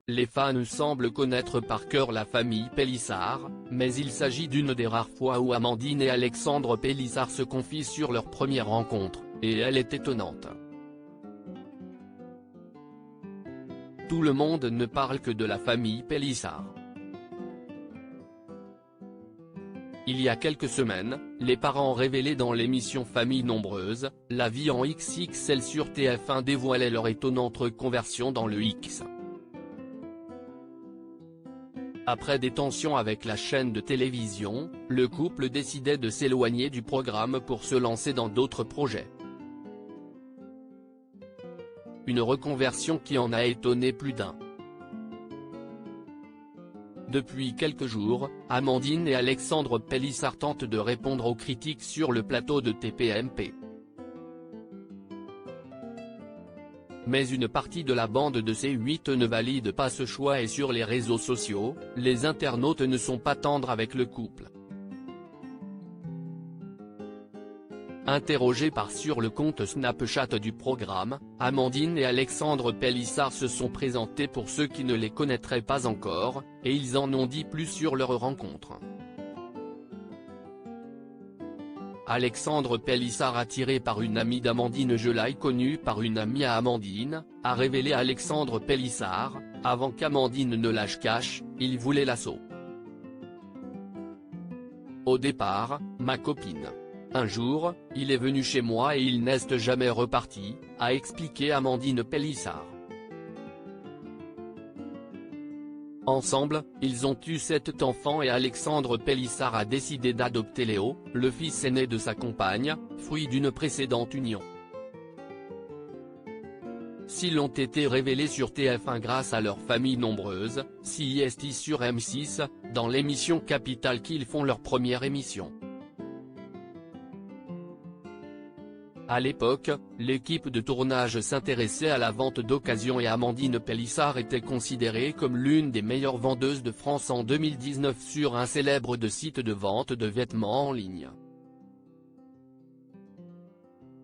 les fans semblent connaître par cœur la famille Pélissard, mais il s'agit d'une des rares fois où Amandine et Alexandre Pélissard se confient sur leur première rencontre, et elle est étonnante. Tout le monde ne parle que de la famille Pélissard. Il y a quelques semaines, les parents révélés dans l'émission Famille Nombreuse, La vie en XXL sur TF1 dévoilaient leur étonnante reconversion dans le X. Après des tensions avec la chaîne de télévision, le couple décidait de s'éloigner du programme pour se lancer dans d'autres projets. Une reconversion qui en a étonné plus d'un. Depuis quelques jours, Amandine et Alexandre Pélissard tentent de répondre aux critiques sur le plateau de TPMP. Mais une partie de la bande de C8 ne valide pas ce choix et sur les réseaux sociaux, les internautes ne sont pas tendres avec le couple. Interrogés sur le compte Snapchat du programme, Amandine et Alexandre Pélissard se sont présentés pour ceux qui ne les connaîtraient pas encore, et ils en ont dit plus sur leur rencontre. Alexandre Pélissard, attiré par une amie d'Amandine, connue par une amie à Amandine, a révélé à Alexandre Pélissard, avant qu'Amandine ne lâche cash, il voulait l'assaut. Au départ, ma copine. Un jour, il est venu chez moi et il n'est jamais reparti, a expliqué Amandine Pélissard. Ensemble, ils ont eu 7 enfants et Alexandre Pélissard a décidé d'adopter Léo, le fils aîné de sa compagne, fruit d'une précédente union. S'ils ont été révélés sur TF1 grâce à leur famille nombreuse, CIST sur M6, dans l'émission Capital qu'ils font leur première émission. À l'époque, l'équipe de tournage s'intéressait à la vente d'occasion et Amandine Pélissard était considérée comme l'une des meilleures vendeuses de France en 2019 sur un célèbre site de vente de vêtements en ligne.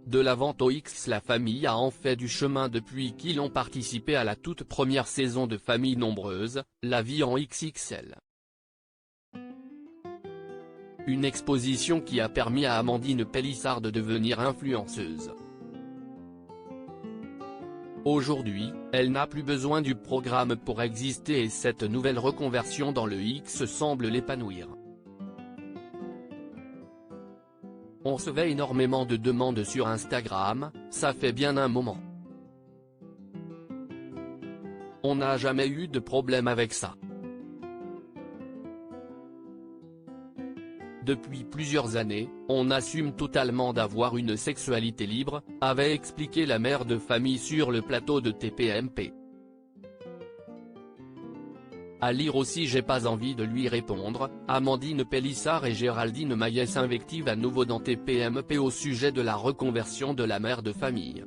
De la vente au X, la famille a en fait du chemin depuis qu'ils ont participé à la toute première saison de Famille Nombreuse, La vie en XXL. Une exposition qui a permis à Amandine Pélissard de devenir influenceuse. Aujourd'hui, elle n'a plus besoin du programme pour exister et cette nouvelle reconversion dans le X semble l'épanouir. On recevait énormément de demandes sur Instagram, ça fait bien un moment. On n'a jamais eu de problème avec ça. Depuis plusieurs années, on assume totalement d'avoir une sexualité libre, avait expliqué la mère de famille sur le plateau de TPMP. À lire aussi J'ai pas envie de lui répondre, Amandine Pélissard et Géraldine Maillet s'invectivent à nouveau dans TPMP au sujet de la reconversion de la mère de famille.